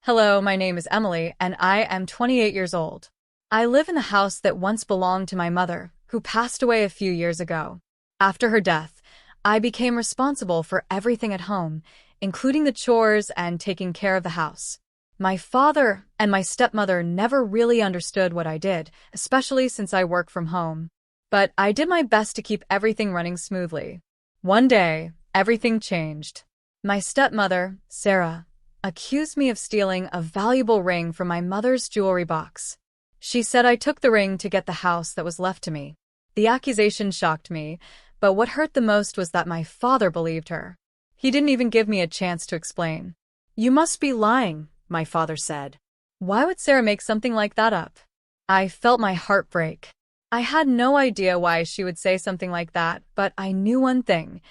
Hello, my name is Emily, and I am 28 years old. I live in the house that once belonged to my mother, who passed away a few years ago. After her death, I became responsible for everything at home, including the chores and taking care of the house. My father and my stepmother never really understood what I did, especially since I work from home. But I did my best to keep everything running smoothly. One day, everything changed. My stepmother, Sarah, accused me of stealing a valuable ring from my mother's jewelry box. She said I took the ring to get the house that was left to me. The accusation shocked me, but what hurt the most was that my father believed her. He didn't even give me a chance to explain. "You must be lying," my father said. "Why would Sarah make something like that up?" I felt my heart break. I had no idea why she would say something like that, but I knew one thing.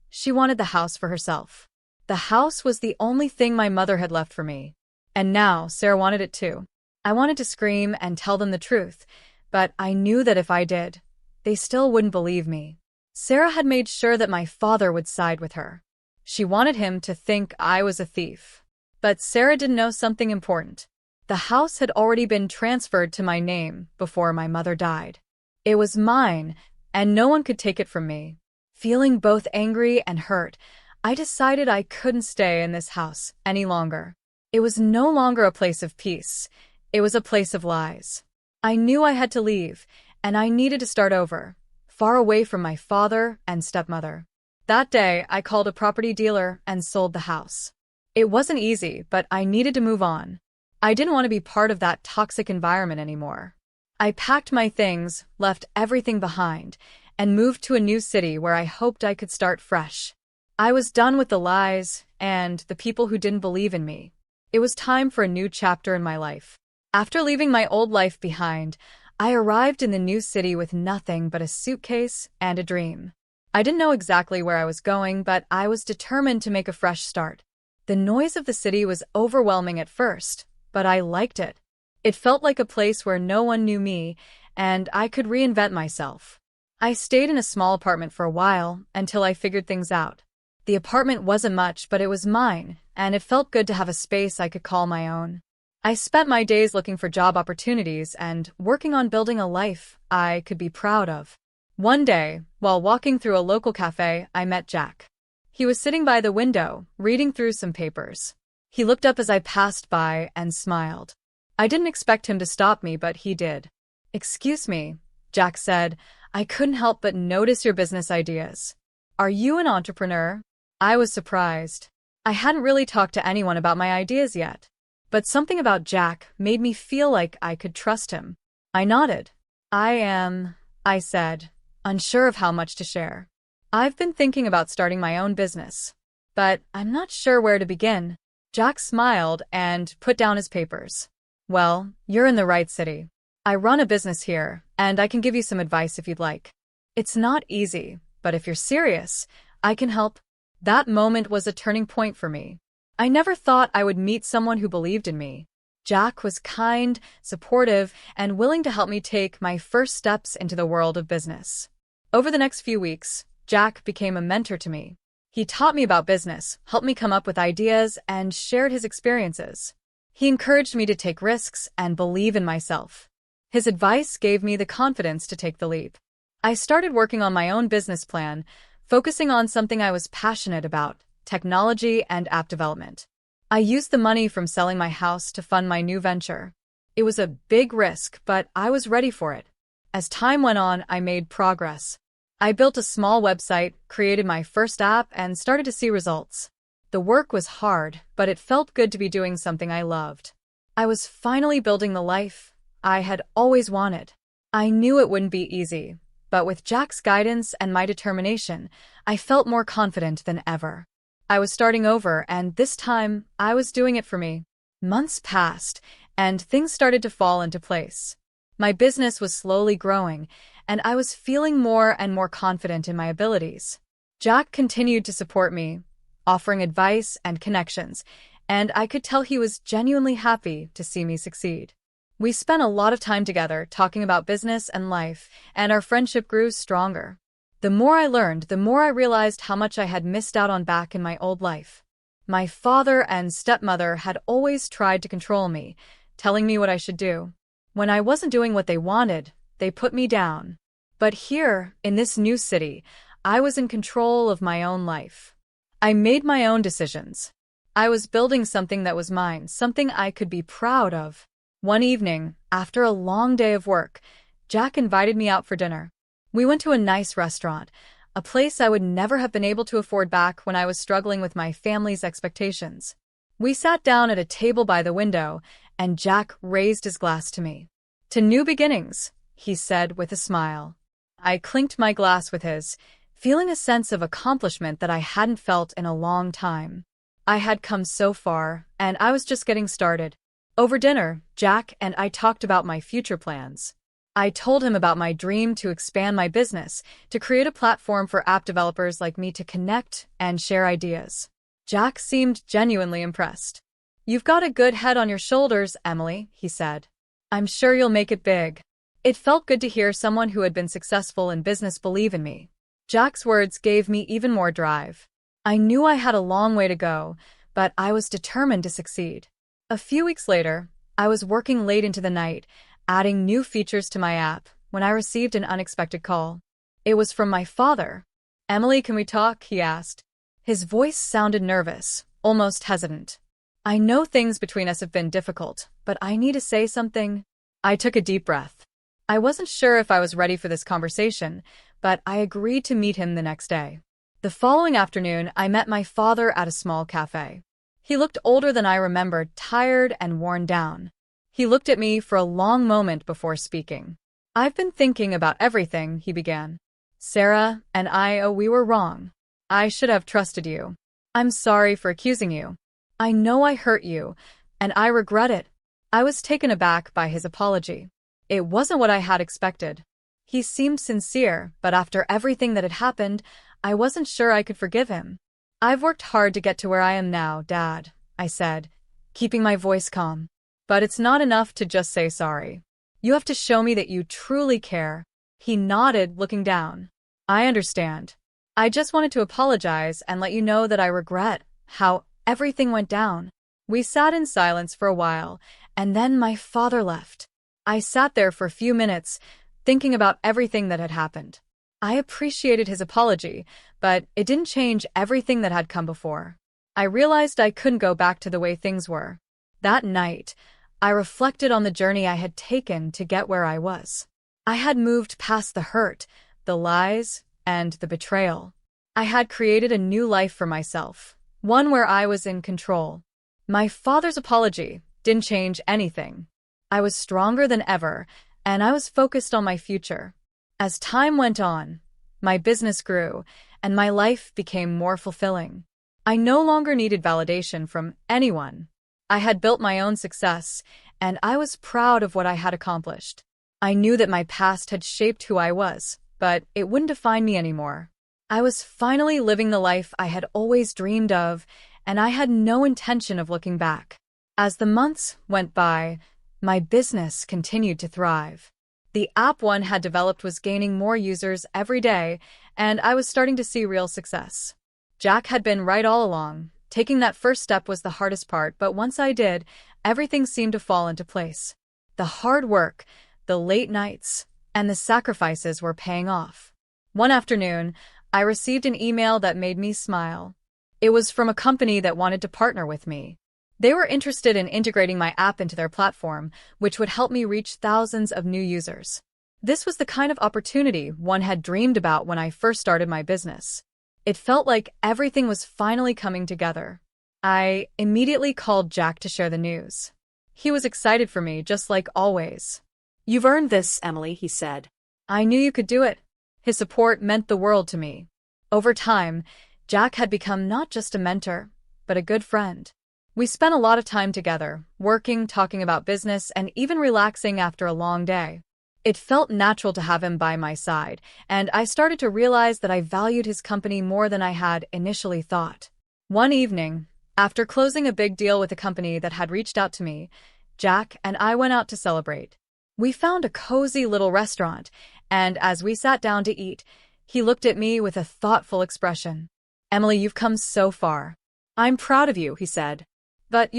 She wanted the house for herself. The house was the only thing my mother had left for me. And now Sarah wanted it too. I wanted to scream and tell them the truth, but I knew that if I did, they still wouldn't believe me. Sarah had made sure that my father would side with her. She wanted him to think I was a thief. But Sarah didn't know something important. The house had already been transferred to my name before my mother died. It was mine, and no one could take it from me. Feeling both angry and hurt, I decided I couldn't stay in this house any longer. It was no longer a place of peace. It was a place of lies. I knew I had to leave, and I needed to start over, far away from my father and stepmother. That day, I called a property dealer and sold the house. It wasn't easy, but I needed to move on. I didn't want to be part of that toxic environment anymore. I packed my things, left everything behind, and moved to a new city where I hoped I could start fresh. I was done with the lies and the people who didn't believe in me. It was time for a new chapter in my life. After leaving my old life behind, I arrived in the new city with nothing but a suitcase and a dream. I didn't know exactly where I was going, but I was determined to make a fresh start. The noise of the city was overwhelming at first, but I liked it. It felt like a place where no one knew me, and I could reinvent myself. I stayed in a small apartment for a while until I figured things out. The apartment wasn't much, but it was mine, and it felt good to have a space I could call my own. I spent my days looking for job opportunities and working on building a life I could be proud of. One day, while walking through a local cafe, I met Jack. He was sitting by the window, reading through some papers. He looked up as I passed by and smiled. I didn't expect him to stop me, but he did. "Excuse me," Jack said. "I couldn't help but notice your business ideas. Are you an entrepreneur?" I was surprised. I hadn't really talked to anyone about my ideas yet. But something about Jack made me feel like I could trust him. I nodded. "I am," I said, unsure of how much to share. "I've been thinking about starting my own business, but I'm not sure where to begin." Jack smiled and put down his papers. "Well, you're in the right city. I run a business here, and I can give you some advice if you'd like. It's not easy, but if you're serious, I can help." That moment was a turning point for me. I never thought I would meet someone who believed in me. Jack was kind, supportive, and willing to help me take my first steps into the world of business. Over the next few weeks, Jack became a mentor to me. He taught me about business, helped me come up with ideas, and shared his experiences. He encouraged me to take risks and believe in myself. His advice gave me the confidence to take the leap. I started working on my own business plan, focusing on something I was passionate about: technology and app development. I used the money from selling my house to fund my new venture. It was a big risk, but I was ready for it. As time went on, I made progress. I built a small website, created my first app, and started to see results. The work was hard, but it felt good to be doing something I loved. I was finally building the life I had always wanted. I knew it wouldn't be easy, but with Jack's guidance and my determination, I felt more confident than ever. I was starting over, and this time, I was doing it for me. Months passed, and things started to fall into place. My business was slowly growing, and I was feeling more and more confident in my abilities. Jack continued to support me, offering advice and connections, and I could tell he was genuinely happy to see me succeed. We spent a lot of time together talking about business and life, and our friendship grew stronger. The more I learned, the more I realized how much I had missed out on back in my old life. My father and stepmother had always tried to control me, telling me what I should do. When I wasn't doing what they wanted, they put me down. But here, in this new city, I was in control of my own life. I made my own decisions. I was building something that was mine, something I could be proud of. One evening, after a long day of work, Jack invited me out for dinner. We went to a nice restaurant, a place I would never have been able to afford back when I was struggling with my family's expectations. We sat down at a table by the window, and Jack raised his glass to me. "To new beginnings," he said with a smile. I clinked my glass with his, feeling a sense of accomplishment that I hadn't felt in a long time. I had come so far, and I was just getting started. Over dinner, Jack and I talked about my future plans. I told him about my dream to expand my business, to create a platform for app developers like me to connect and share ideas. Jack seemed genuinely impressed. "You've got a good head on your shoulders, Emily," he said. "I'm sure you'll make it big." It felt good to hear someone who had been successful in business believe in me. Jack's words gave me even more drive. I knew I had a long way to go, but I was determined to succeed. A few weeks later, I was working late into the night, adding new features to my app, when I received an unexpected call. It was from my father. "Emily, can we talk?" he asked. His voice sounded nervous, almost hesitant. "I know things between us have been difficult, but I need to say something." I took a deep breath. I wasn't sure if I was ready for this conversation, but I agreed to meet him the next day. The following afternoon, I met my father at a small cafe. He looked older than I remembered, tired and worn down. He looked at me for a long moment before speaking. "I've been thinking about everything," he began. "Sarah and we were wrong. I should have trusted you. I'm sorry for accusing you. I know I hurt you, and I regret it." I was taken aback by his apology. It wasn't what I had expected. He seemed sincere, but after everything that had happened, I wasn't sure I could forgive him. "I've worked hard to get to where I am now, Dad," I said, keeping my voice calm. "But it's not enough to just say sorry. You have to show me that you truly care." He nodded, looking down. "I understand. I just wanted to apologize and let you know that I regret how everything went down." We sat in silence for a while, and then my father left. I sat there for a few minutes, thinking about everything that had happened. I appreciated his apology, but it didn't change everything that had come before. I realized I couldn't go back to the way things were. That night, I reflected on the journey I had taken to get where I was. I had moved past the hurt, the lies, and the betrayal. I had created a new life for myself, one where I was in control. My father's apology didn't change anything. I was stronger than ever, and I was focused on my future. As time went on, my business grew, and my life became more fulfilling. I no longer needed validation from anyone. I had built my own success, and I was proud of what I had accomplished. I knew that my past had shaped who I was, but it wouldn't define me anymore. I was finally living the life I had always dreamed of, and I had no intention of looking back. As the months went by, my business continued to thrive. The app one had developed was gaining more users every day, and I was starting to see real success. Jack had been right all along. Taking that first step was the hardest part, but once I did, everything seemed to fall into place. The hard work, the late nights, and the sacrifices were paying off. One afternoon, I received an email that made me smile. It was from a company that wanted to partner with me. They were interested in integrating my app into their platform, which would help me reach thousands of new users. This was the kind of opportunity one had dreamed about when I first started my business. It felt like everything was finally coming together. I immediately called Jack to share the news. He was excited for me, just like always. "You've earned this, Emily," he said. I knew you could do it. His support meant the world to me. Over time, Jack had become not just a mentor, but a good friend. We spent a lot of time together, working, talking about business, and even relaxing after a long day. It felt natural to have him by my side, and I started to realize that I valued his company more than I had initially thought. One evening, after closing a big deal with a company that had reached out to me, Jack and I went out to celebrate. We found a cozy little restaurant, and as we sat down to eat, he looked at me with a thoughtful expression. "Emily, you've come so far. I'm proud of you, he said. But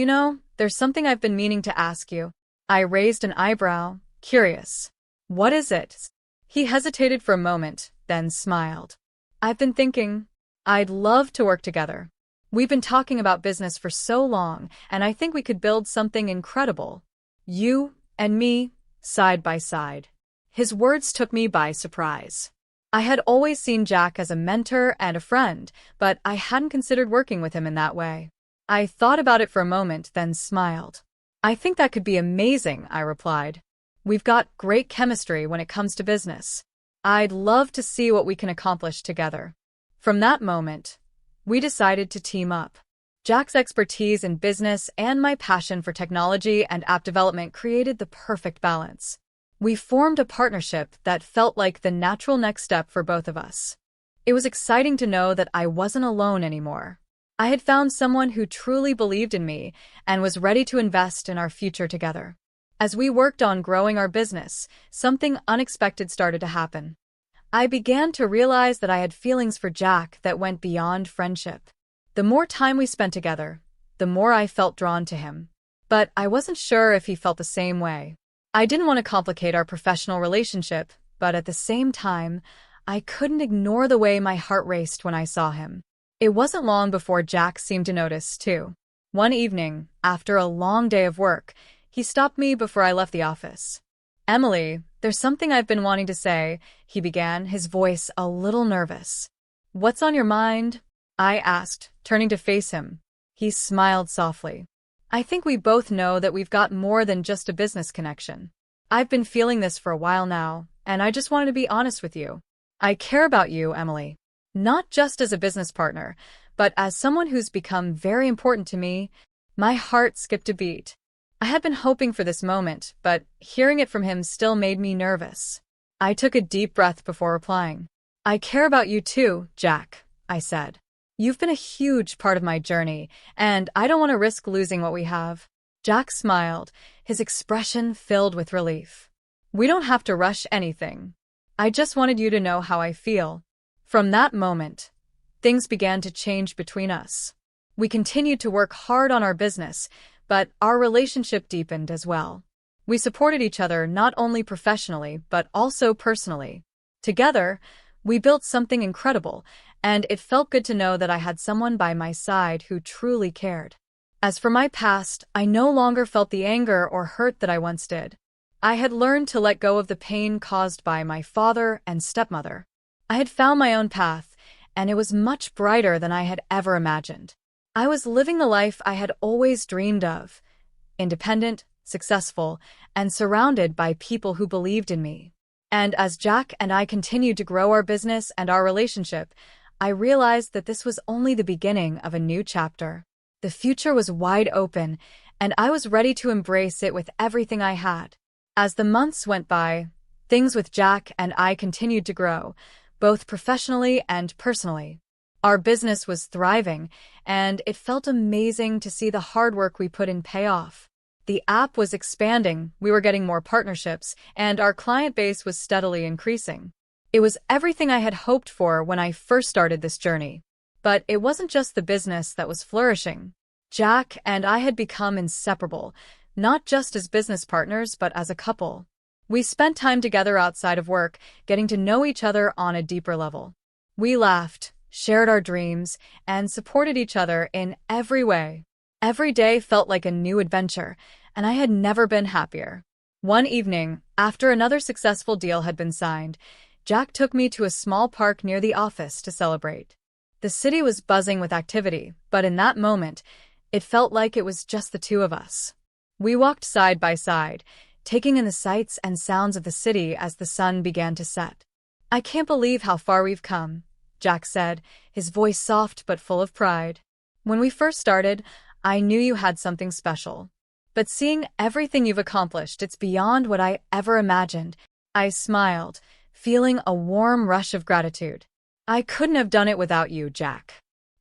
there's something I've been meaning to ask you. I raised an eyebrow, curious. What is it? He hesitated for a moment, then smiled. I've been thinking, I'd love to work together. We've been talking about business for so long, and I think we could build something incredible. You and me, side by side. His words took me by surprise. I had always seen Jack as a mentor and a friend, but I hadn't considered working with him in that way. I thought about it for a moment, then smiled. I think that could be amazing, I replied. We've got great chemistry when it comes to business. I'd love to see what we can accomplish together. From that moment, we decided to team up. Jack's expertise in business and my passion for technology and app development created the perfect balance. We formed a partnership that felt like the natural next step for both of us. It was exciting to know that I wasn't alone anymore. I had found someone who truly believed in me and was ready to invest in our future together. As we worked on growing our business, something unexpected started to happen. I began to realize that I had feelings for Jack that went beyond friendship. The more time we spent together, the more I felt drawn to him. But I wasn't sure if he felt the same way. I didn't want to complicate our professional relationship, but at the same time, I couldn't ignore the way my heart raced when I saw him. It wasn't long before Jack seemed to notice, too. One evening, after a long day of work, he stopped me before I left the office. Emily, there's something I've been wanting to say, he began, his voice a little nervous. What's on your mind? I asked, turning to face him. He smiled softly. I think we both know that we've got more than just a business connection. I've been feeling this for a while now, and I just wanted to be honest with you. I care about you, Emily. Not just as a business partner, but as someone who's become very important to me. My heart skipped a beat. I had been hoping for this moment, but hearing it from him still made me nervous. I took a deep breath before replying. I care about you too, Jack, I said. You've been a huge part of my journey, and I don't want to risk losing what we have. Jack smiled, his expression filled with relief. We don't have to rush anything. I just wanted you to know how I feel. From that moment, things began to change between us. We continued to work hard on our business, but our relationship deepened as well. We supported each other not only professionally, but also personally. Together, we built something incredible, and it felt good to know that I had someone by my side who truly cared. As for my past, I no longer felt the anger or hurt that I once did. I had learned to let go of the pain caused by my father and stepmother. I had found my own path, and it was much brighter than I had ever imagined. I was living the life I had always dreamed of, independent, successful, and surrounded by people who believed in me. And as Jack and I continued to grow our business and our relationship, I realized that this was only the beginning of a new chapter. The future was wide open, and I was ready to embrace it with everything I had. As the months went by, things with Jack and I continued to grow, both professionally and personally. Our business was thriving, and it felt amazing to see the hard work we put in pay off. The app was expanding, we were getting more partnerships, and our client base was steadily increasing. It was everything I had hoped for when I first started this journey. But it wasn't just the business that was flourishing. Jack and I had become inseparable, not just as business partners, but as a couple. We spent time together outside of work, getting to know each other on a deeper level. We laughed, shared our dreams, and supported each other in every way. Every day felt like a new adventure, and I had never been happier. One evening, after another successful deal had been signed, Jack took me to a small park near the office to celebrate. The city was buzzing with activity, but in that moment, it felt like it was just the two of us. We walked side by side, taking in the sights and sounds of the city as the sun began to set. I can't believe how far we've come, Jack said, his voice soft but full of pride. When we first started, I knew you had something special. But seeing everything you've accomplished, it's beyond what I ever imagined. I smiled, feeling a warm rush of gratitude. I couldn't have done it without you, Jack.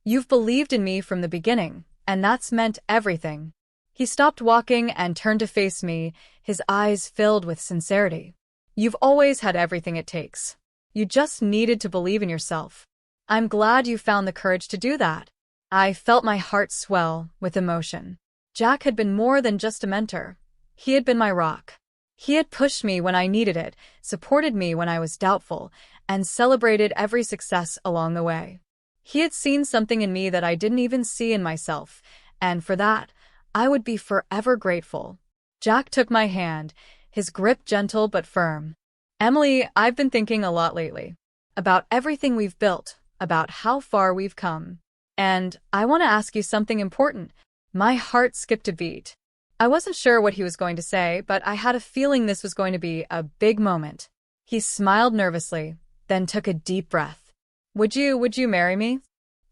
You've believed in me from the beginning, and that's meant everything. He stopped walking and turned to face me, his eyes filled with sincerity. You've always had everything it takes. You just needed to believe in yourself. I'm glad you found the courage to do that. I felt my heart swell with emotion. Jack had been more than just a mentor. He had been my rock. He had pushed me when I needed it, supported me when I was doubtful, and celebrated every success along the way. He had seen something in me that I didn't even see in myself, and for that, I would be forever grateful. Jack took my hand, his grip gentle but firm. Emily, I've been thinking a lot lately. About everything we've built, about how far we've come. And I want to ask you something important. My heart skipped a beat. I wasn't sure what he was going to say, but I had a feeling this was going to be a big moment. He smiled nervously, then took a deep breath. Would you marry me?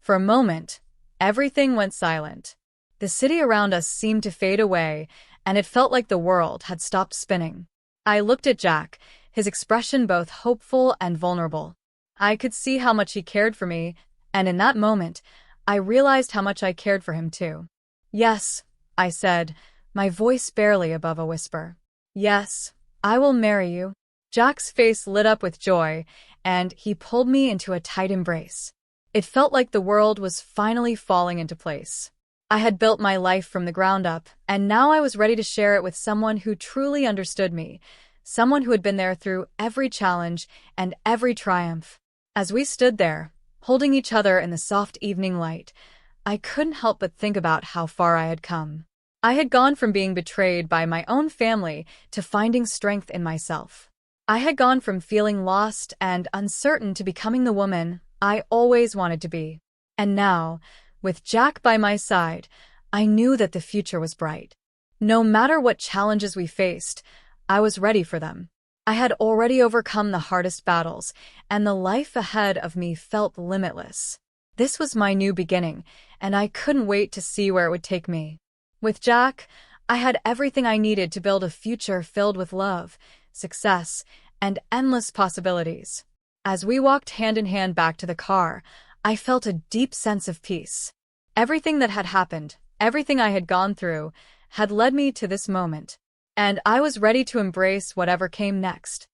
For a moment, everything went silent. The city around us seemed to fade away, and it felt like the world had stopped spinning. I looked at Jack, his expression both hopeful and vulnerable. I could see how much he cared for me, and in that moment, I realized how much I cared for him too. Yes, I said, my voice barely above a whisper. Yes, I will marry you. Jack's face lit up with joy, and he pulled me into a tight embrace. It felt like the world was finally falling into place. I had built my life from the ground up, and now I was ready to share it with someone who truly understood me, someone who had been there through every challenge and every triumph. As we stood there, holding each other in the soft evening light, I couldn't help but think about how far I had come. I had gone from being betrayed by my own family to finding strength in myself. I had gone from feeling lost and uncertain to becoming the woman I always wanted to be. And now, with Jack by my side, I knew that the future was bright. No matter what challenges we faced, I was ready for them. I had already overcome the hardest battles, and the life ahead of me felt limitless. This was my new beginning, and I couldn't wait to see where it would take me. With Jack, I had everything I needed to build a future filled with love, success, and endless possibilities. As we walked hand in hand back to the car, I felt a deep sense of peace. Everything that had happened, everything I had gone through, had led me to this moment, and I was ready to embrace whatever came next.